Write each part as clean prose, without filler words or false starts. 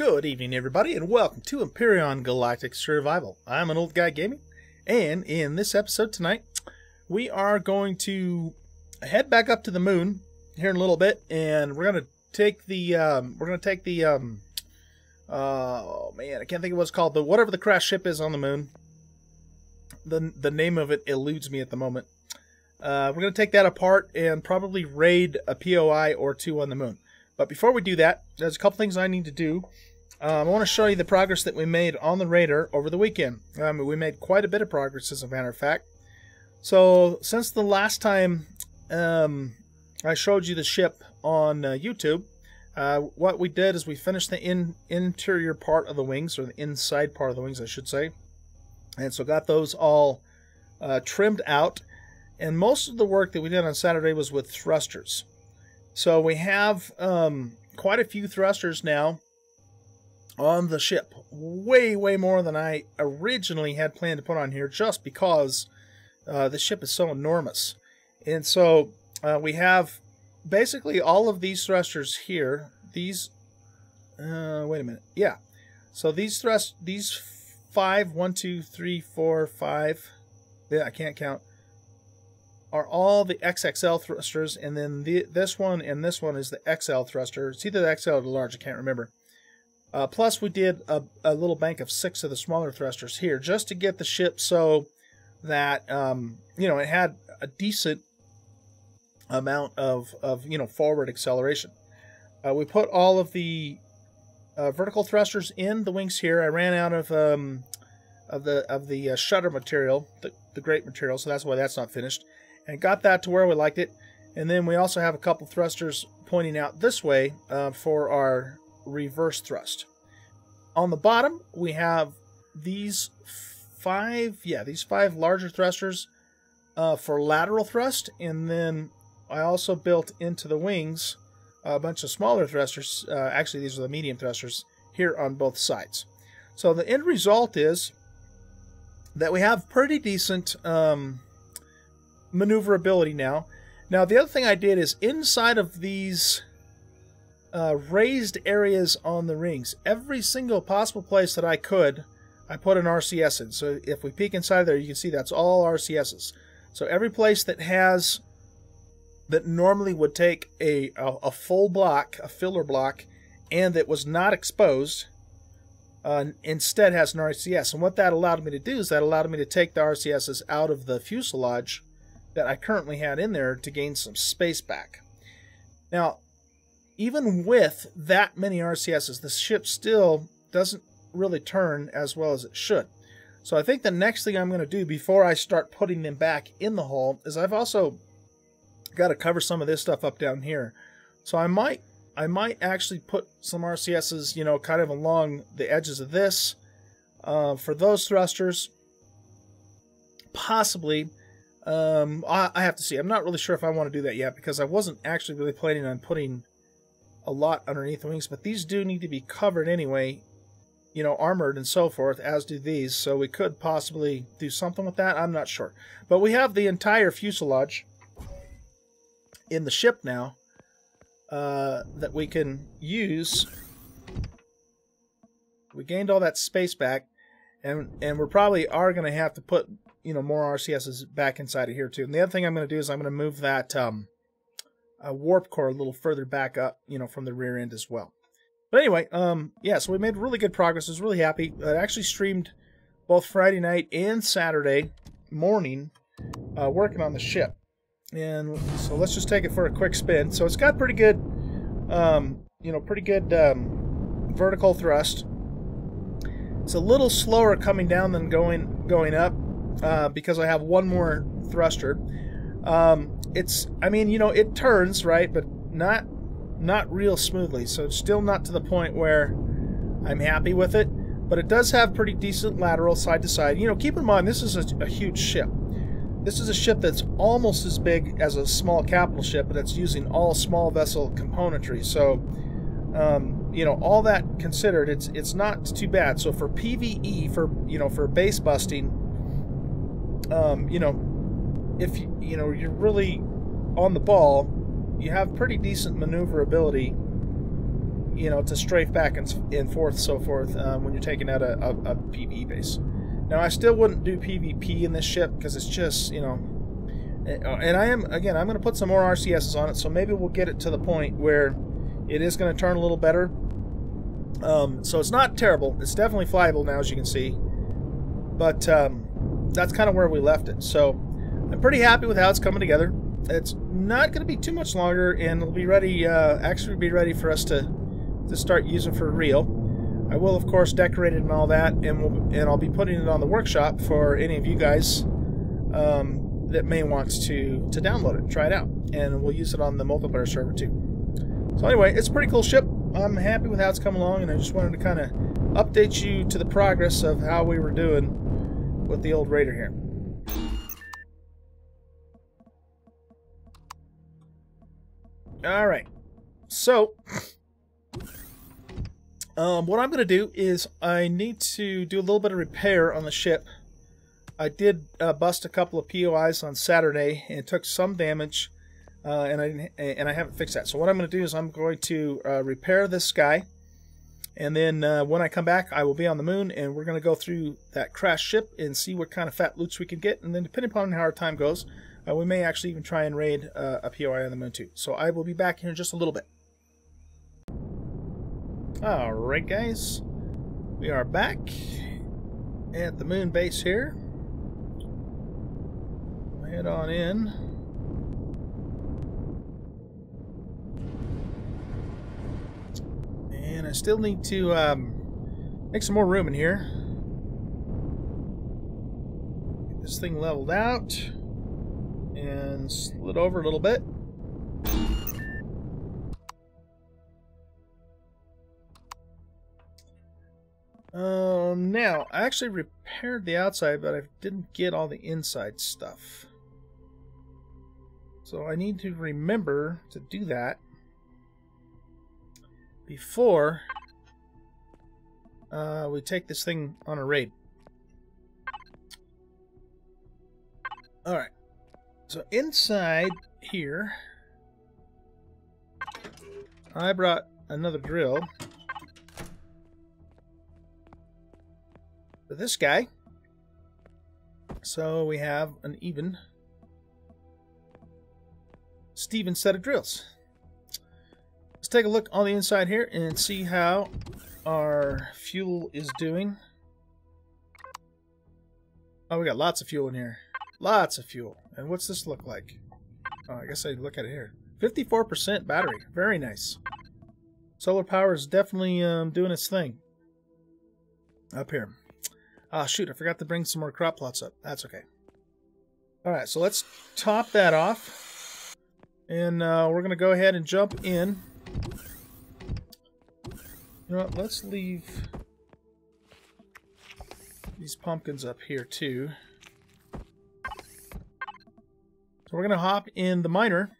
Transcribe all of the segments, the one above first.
Good evening, everybody, and welcome to Empyrion Galactic Survival. I'm an Oldguy Gaming, and in this episode tonight, we are going to head back up to the moon here in a little bit, and we're going to take the oh man, I can't think of what it's called, whatever the crash ship is on the moon. The name of it eludes me at the moment. We're going to take that apart and probably raid a POI or two on the moon. But before we do that, there's a couple things I need to do. I want to show you the progress that we made on the Raider over the weekend. We made quite a bit of progress, as a matter of fact. So, since the last time I showed you the ship on YouTube, what we did is we finished the interior part of the wings, or the inside part of the wings, I should say. And so got those all trimmed out. And most of the work that we did on Saturday was with thrusters. So we have quite a few thrusters now on the ship. Way more than I originally had planned to put on here, just because the ship is so enormous. And so we have basically all of these thrusters here. These, wait a minute. Yeah. So these five, 1, 2, 3, 4, 5, yeah, I can't count, are all the XXL thrusters, and then this one and this one is the XL thruster. It's either the XL or the large, I can't remember. Plus we did a little bank of 6 of the smaller thrusters here, just to get the ship so that you know, it had a decent amount of you know, forward acceleration. We put all of the vertical thrusters in the wings here. I ran out of the shutter material, the grate material, so that's why that's not finished. And got that to where we liked it. And then we also have a couple thrusters pointing out this way for our reverse thrust. On the bottom, we have these five larger thrusters for lateral thrust. And then I also built into the wings a bunch of smaller thrusters. Actually, these are the medium thrusters here on both sides. So the end result is that we have pretty decent maneuverability now. Now, the other thing I did is inside of these raised areas on the rings, every single possible place that I could, I put an RCS in. So if we peek inside there, you can see that's all RCSs. So every place that normally would take a full block, a filler block, and that was not exposed, instead has an RCS. And what that allowed me to do is that allowed me to take the RCSs out of the fuselage that I currently had in there to gain some space back. Now, even with that many RCSs, the ship still doesn't really turn as well as it should. So I think the next thing I'm going to do before I start putting them back in the hull is I've also got to cover some of this stuff up down here. So I might actually put some RCSs, you know, kind of along the edges of this for those thrusters. Possibly. I have to see. I'm not really sure if I want to do that yet, because I wasn't actually really planning on putting a lot underneath the wings, but these do need to be covered anyway, you know, armored and so forth, as do these, so we could possibly do something with that. I'm not sure. But we have the entire fuselage in the ship now that we can use. We gained all that space back, and we probably are going to have to put, you know, more RCSs back inside of here too. And the other thing I'm going to do is I'm going to move that warp core a little further back up, you know, from the rear end as well. But anyway, yeah, so we made really good progress. I was really happy. I actually streamed both Friday night and Saturday morning working on the ship. And so let's just take it for a quick spin. So it's got pretty good, you know, pretty good vertical thrust. It's a little slower coming down than going up. Because I have one more thruster. I mean, you know, it turns, right, but not real smoothly, so it's still not to the point where I'm happy with it, but it does have pretty decent lateral side to side. You know, keep in mind, this is a huge ship. This is a ship that's almost as big as a small capital ship, but it's using all small vessel componentry, so you know, all that considered, it's not too bad. So for PvE, for base busting, you know, if you know, you're really on the ball, you have pretty decent maneuverability you know, to strafe back and forth, so forth, when you're taking out a PvE base. Now, I still wouldn't do PvP in this ship because it's just, you know, and I'm going to put some more RCSs on it, so maybe we'll get it to the point where it is going to turn a little better. So it's not terrible. It's definitely flyable now, as you can see. But that's kind of where we left it. So I'm pretty happy with how it's coming together. It's not going to be too much longer, and it'll be ready, actually be ready for us to start using for real. I will, of course, decorate it and all that, and I'll be putting it on the workshop for any of you guys that may want to download it and try it out. And we'll use it on the multiplayer server too. So anyway, it's a pretty cool ship. I'm happy with how it's come along, and I just wanted to kind of update you to the progress of how we were doing with the old Raider here. Alright, so what I'm going to do is I need to do a little bit of repair on the ship. I did bust a couple of POIs on Saturday and took some damage, and I haven't fixed that. So what I'm going to do is I'm going to repair this guy, and then when I come back, I will be on the moon, and we're going to go through that crashed ship and see what kind of fat loots we can get. And then depending upon how our time goes, we may actually even try and raid a POI on the moon too. So I will be back here in just a little bit. Alright guys, we are back at the moon base here. Head on in. And I still need to make some more room in here. Get this thing leveled out and slid over a little bit. Now, I actually repaired the outside, but I didn't get all the inside stuff. So I need to remember to do that before we take this thing on a raid. Alright, so inside here, I brought another drill for this guy. So we have an even Steven set of drills. Let's take a look on the inside here and see how our fuel is doing. Oh, we got lots of fuel in here. Lots of fuel. And what's this look like? Oh, I guess I look at it here. 54% battery. Very nice. Solar power is definitely doing its thing up here. Ah, shoot, I forgot to bring some more crop plots up. That's okay. Alright, so let's top that off. And we're going to go ahead and jump in. You know what, let's leave these pumpkins up here too. So we're going to hop in the miner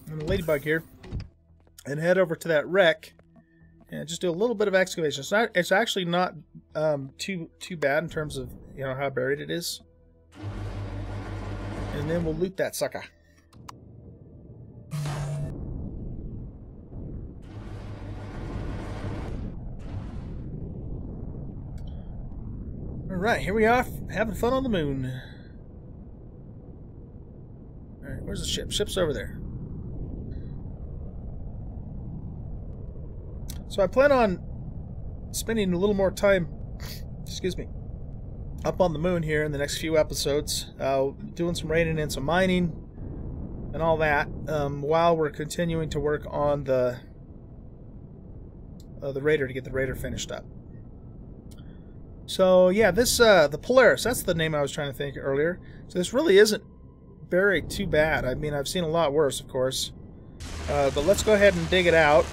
and the ladybug here and head over to that wreck and just do a little bit of excavation. It's actually not too bad in terms of, you know, how buried it is. And then we'll loot that sucker. Alright, here we are, having fun on the moon. Alright, where's the ship? Ship's over there. So I plan on spending a little more time, excuse me, up on the moon here in the next few episodes, doing some raiding and some mining and all that, while we're continuing to work on the raider, to get the raider finished up. So yeah, this the Polaris, that's the name I was trying to think earlier. So this really isn't buried too bad. I mean, I've seen a lot worse, of course, but let's go ahead and dig it out.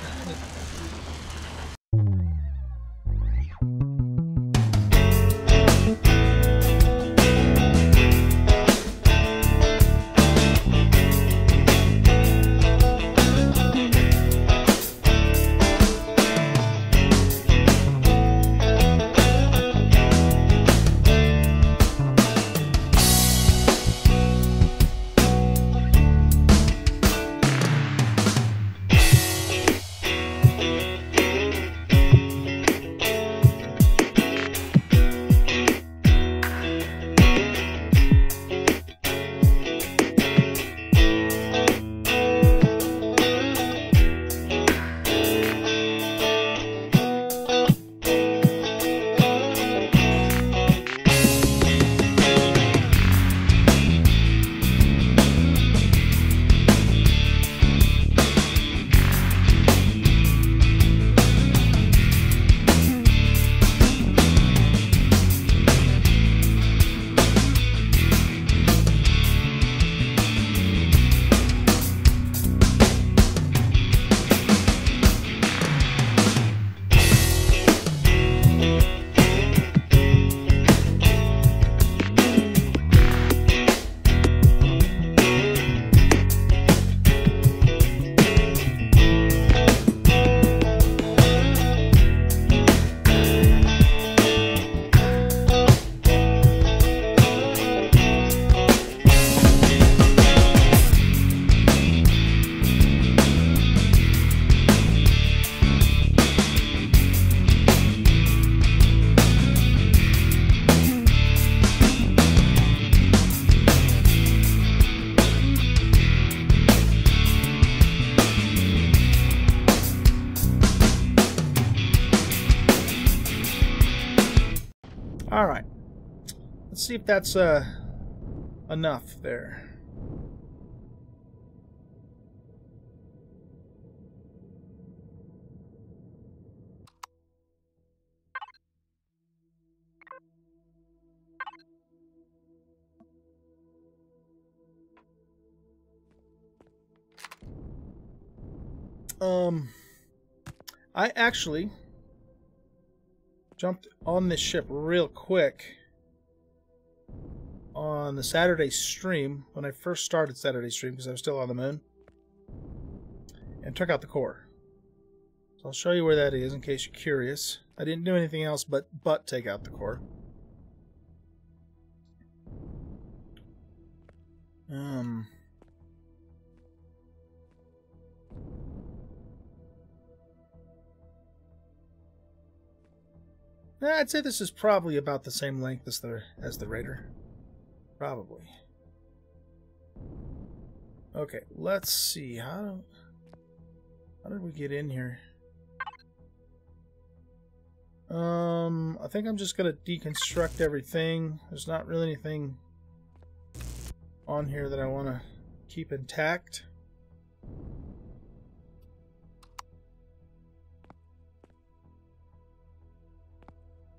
see if that's enough there. I actually jumped on this ship real quick on the Saturday stream, when I first started Saturday stream, because I was still on the moon, and took out the core. So I'll show you where that is in case you're curious. I didn't do anything else but take out the core. I'd say this is probably about the same length as the Raider. Probably. Okay, let's see. How did we get in here? I think I'm just gonna deconstruct everything. There's not really anything on here that I want to keep intact.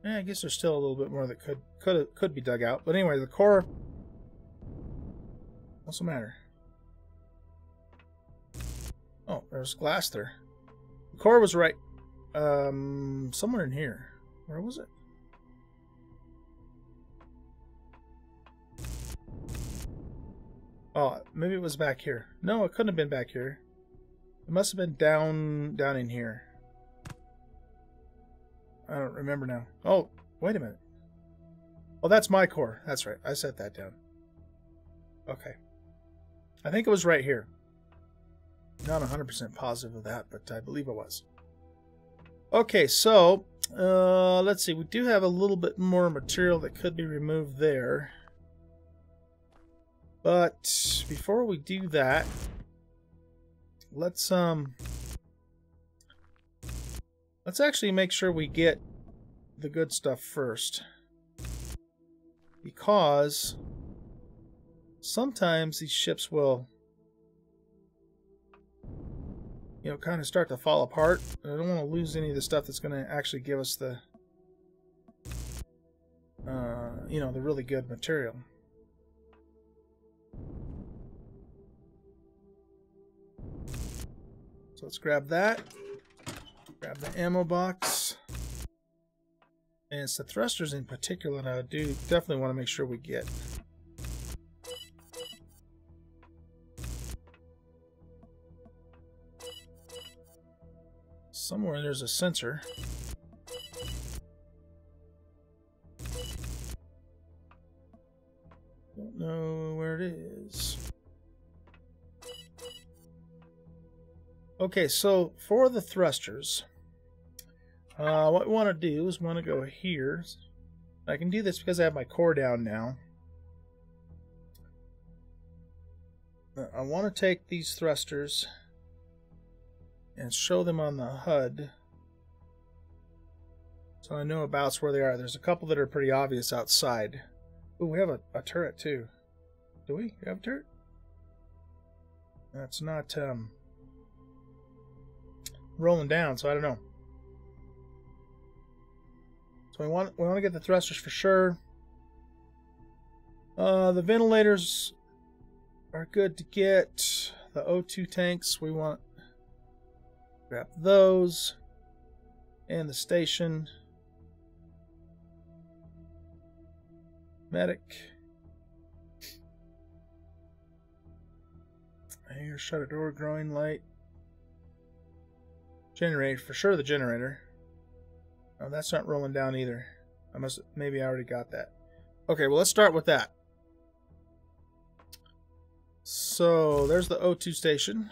Yeah, I guess there's still a little bit more that could be dug out. But anyway, the core. What's the matter? Oh, there's glass there. The core was right. Somewhere in here. Where was it? Oh, maybe it was back here. No, it couldn't have been back here. It must have been down in here. I don't remember now. Oh, wait a minute. Oh, that's my core. That's right. I set that down. Okay. I think it was right here. Not 100% positive of that, but I believe it was. Okay, so let's see. We do have a little bit more material that could be removed there. But before we do that, let's actually make sure we get the good stuff first, because sometimes these ships will, you know, kind of start to fall apart. I don't want to lose any of the stuff that's going to actually give us the, you know, the really good material. So let's grab that. Grab the ammo box. And it's the thrusters in particular that I do definitely want to make sure we get. Somewhere there's a sensor. Don't know where it is. Okay, so for the thrusters, what we want to do is we want to go here. I can do this because I have my core down now. I want to take these thrusters and show them on the HUD so I know about where they are. There's a couple that are pretty obvious outside. Ooh, we have a turret too. Do we have a turret? That's not rolling down, so I don't know. So we want to get the thrusters for sure. The ventilators are good to get. The O2 tanks, we want to grab those, and the station. Medic. Here, shutter door, growing light. Generator, for sure the generator. Oh, that's not rolling down either. Maybe I already got that. Okay, well let's start with that. So there's the O2 station.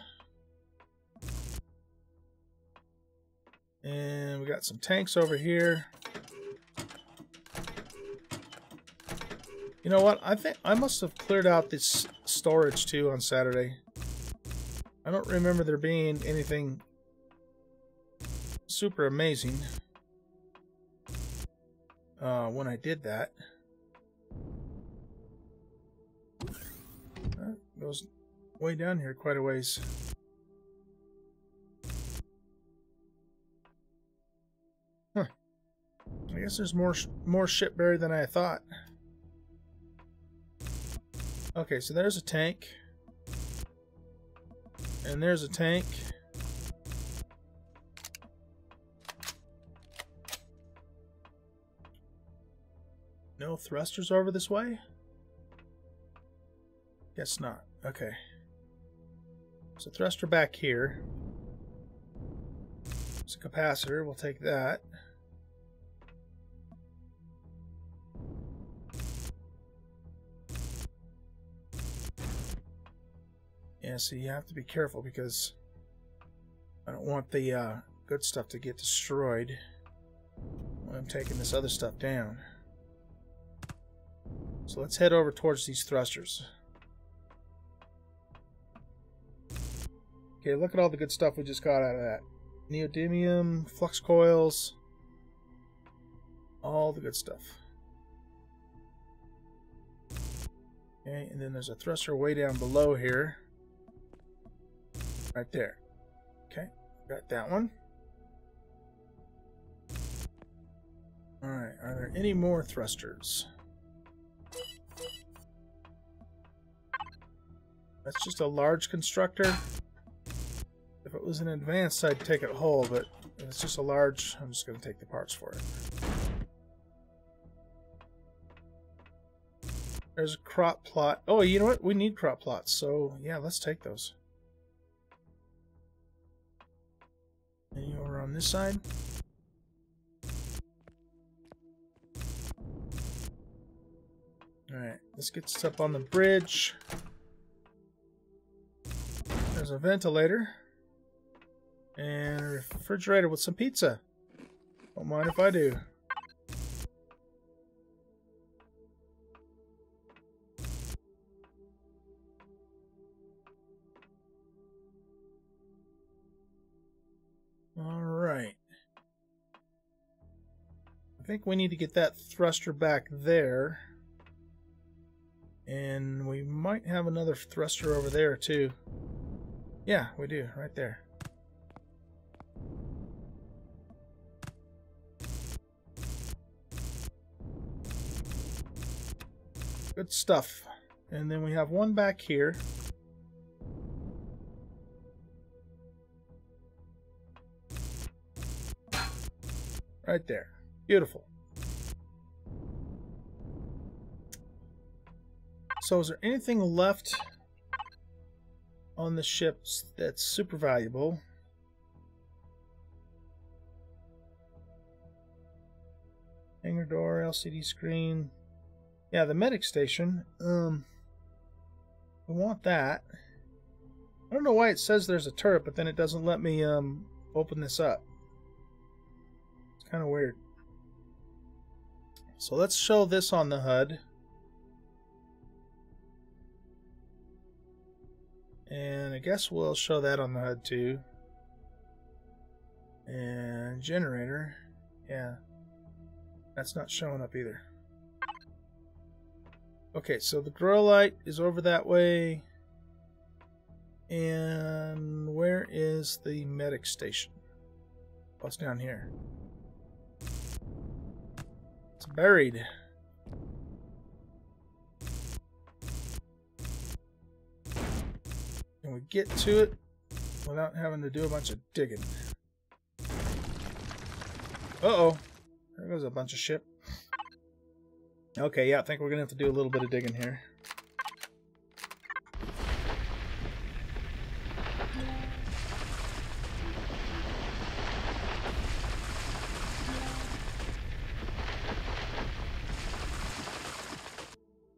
And we got some tanks over here. You know what? I think I must have cleared out this storage too on Saturday. I don't remember there being anything super amazing when I did that. goes way down here quite a ways. Huh. I guess there's more ship buried than I thought. Okay, so there's a tank. And there's a tank. No thrusters over this way? Guess not. Okay. So thruster back here. It's a capacitor. We'll take that. Yeah, so you have to be careful because I don't want the good stuff to get destroyed when I'm taking this other stuff down. So let's head over towards these thrusters. Okay, look at all the good stuff we just got out of that. Neodymium, flux coils, all the good stuff. Okay, and then there's a thruster way down below here. Right there. Okay, got that one. Alright, are there any more thrusters? That's just a large constructor. If it was an advanced, I'd take it whole, but if it's just a large, I'm just going to take the parts for it. There's a crop plot. Oh, you know what? We need crop plots, so yeah, let's take those. Any over on this side? Alright, let's get this up on the bridge. There's a ventilator. And a refrigerator with some pizza. Don't mind if I do. Alright. I think we need to get that thruster back there. And we might have another thruster over there too. Yeah, we do, right there. Good stuff. And then we have one back here. Right there. Beautiful. So is there anything left on the ships that's super valuable? Hangar door, LCD screen. Yeah, the medic station. We want that. I don't know why it says there's a turret, but then it doesn't let me open this up. It's kind of weird. So let's show this on the HUD. And I guess we'll show that on the HUD too. And generator. Yeah. That's not showing up either. Okay, so the grow light is over that way. And where is the medic station? Oh, it's down here. It's buried. Can we get to it without having to do a bunch of digging? Uh-oh. There goes a bunch of ship. Okay, yeah, I think we're going to have to do a little bit of digging here.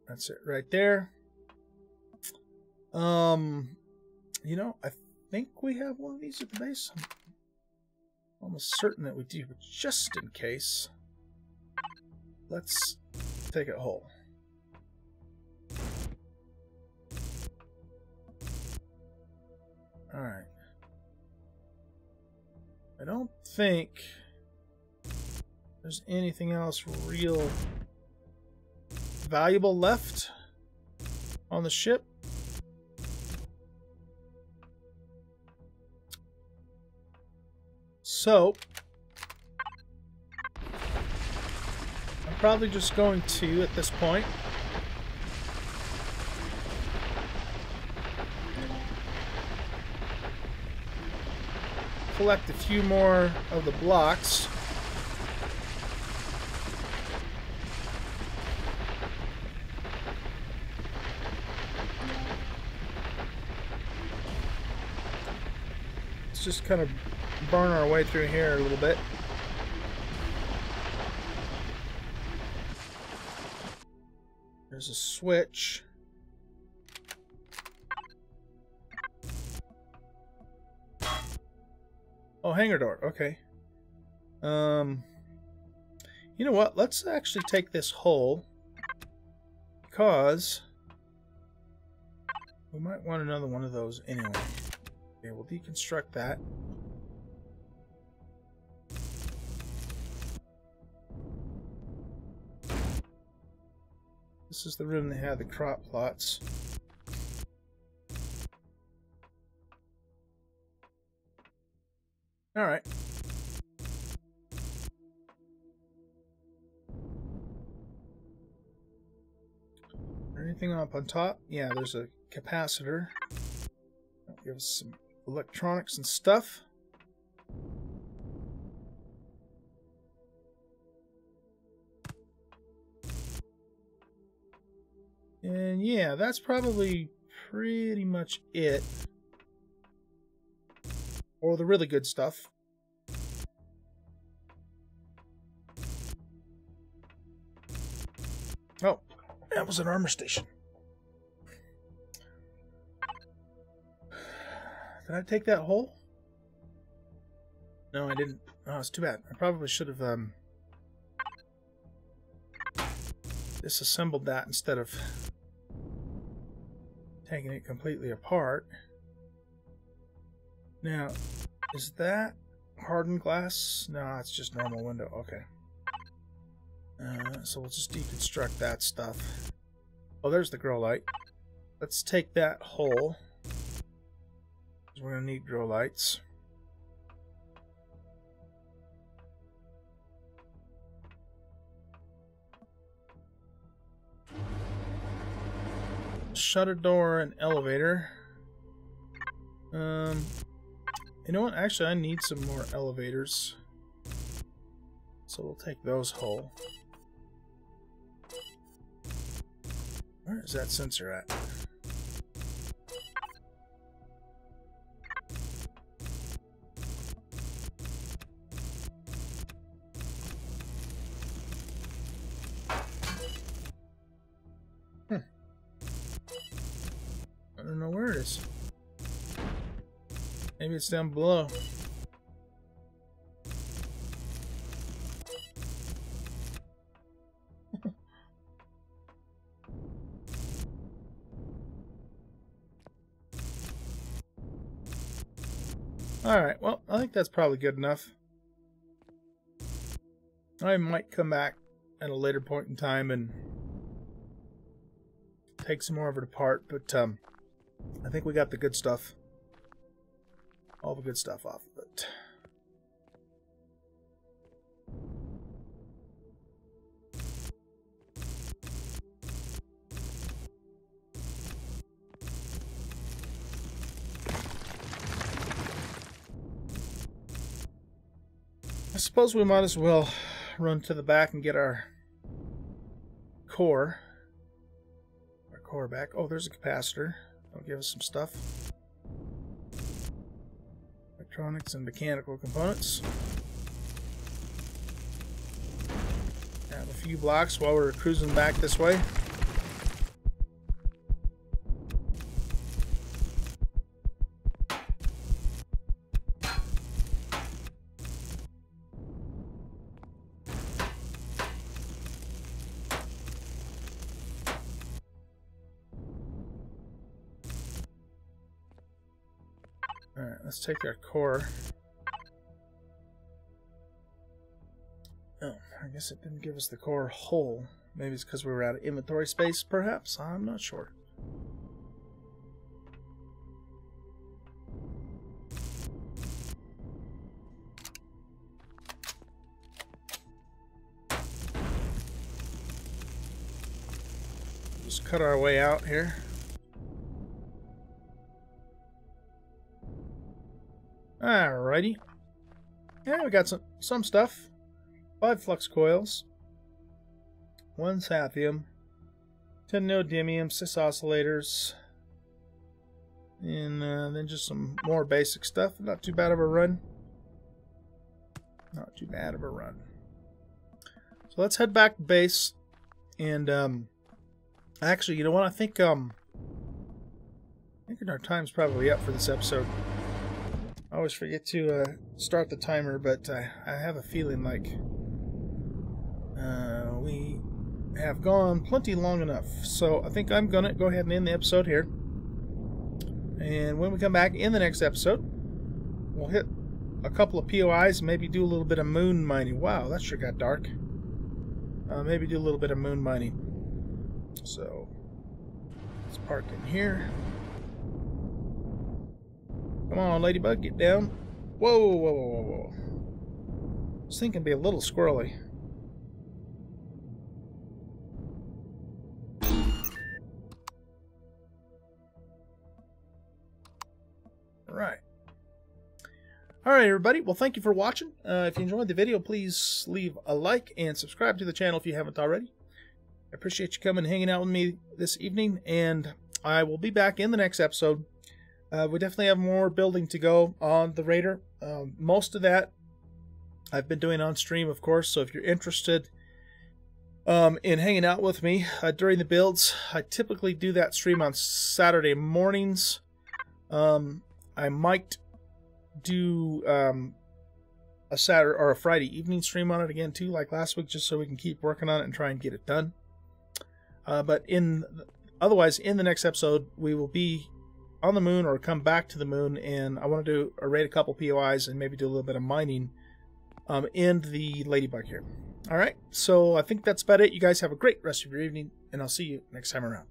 That's it right there. You know, I think we have one of these at the base. I'm almost certain that we do, but just in case, let's take it whole. Alright. I don't think there's anything else real valuable left on the ship. So I'm probably just going to, at this point, collect a few more of the blocks. Let's just kind of burn our way through here a little bit. There's a switch. Oh, hangar door. Okay. You know what? Let's actually take this hole, because we might want another one of those anyway. Okay, we'll deconstruct that. This is the room that had the crop plots. All right. Anything up on top? Yeah, there's a capacitor. That'll give us some electronics and stuff. And yeah, that's probably pretty much it. Or the really good stuff. Oh, that was an armor station. Did I take that hole? No, I didn't. Oh, it's too bad. I probably should have disassembled that instead of taking it completely apart. Now, is that hardened glass? No, it's just normal window. Okay. So we'll just deconstruct that stuff. Oh, there's the grow light. Let's take that hole, because we're going to need grow lights. Shutter door and elevator. You know what? Actually, I need some more elevators. So we'll take those whole. Where is that sensor at? I don't know where it is. Maybe it's down below. Alright, well, I think that's probably good enough. I might come back at a later point in time and take some more of it apart, but I think we got the good stuff. All the good stuff off of it. I suppose we might as well run to the back and get our core. Our core back. Oh, there's a capacitor. That'll give us some stuff. Electronics and mechanical components. Have a few blocks while we're cruising back this way. Alright, let's take our core. Oh, I guess it didn't give us the core whole. Maybe it's because we were out of inventory space, perhaps? I'm not sure. just cut our way out here. Alrighty. Yeah, we got some stuff. 5 flux coils. 1 saphium. 10 neodymium, 6 oscillators. And then just some more basic stuff. Not too bad of a run. Not too bad of a run. So let's head back to base. And actually, you know what? I think our time's probably up for this episode. I always forget to start the timer, but I have a feeling like we have gone plenty long enough. So I think I'm going to go ahead and end the episode here. And when we come back in the next episode, we'll hit a couple of POIs, maybe do a little bit of moon mining. Wow, that sure got dark. Maybe do a little bit of moon mining. So let's park in here. Come on, Ladybug, get down. Whoa, whoa, whoa, whoa, whoa. This thing can be a little squirrely. Right. Alright, everybody. Well, thank you for watching. If you enjoyed the video, please leave a like and subscribe to the channel if you haven't already. I appreciate you coming and hanging out with me this evening, and I will be back in the next episode. We definitely have more building to go on the Raider. Most of that I've been doing on stream, of course, so if you're interested in hanging out with me during the builds, I typically do that stream on Saturday mornings. I might do a Saturday or a Friday evening stream on it again too, like last week, just so we can keep working on it and try and get it done. But otherwise, in the next episode, we will be on the moon or come back to the moon, and I want to do raid a couple POIs and maybe do a little bit of mining in the Ladybug here. Alright, so I think that's about it. You guys have a great rest of your evening, and I'll see you next time around.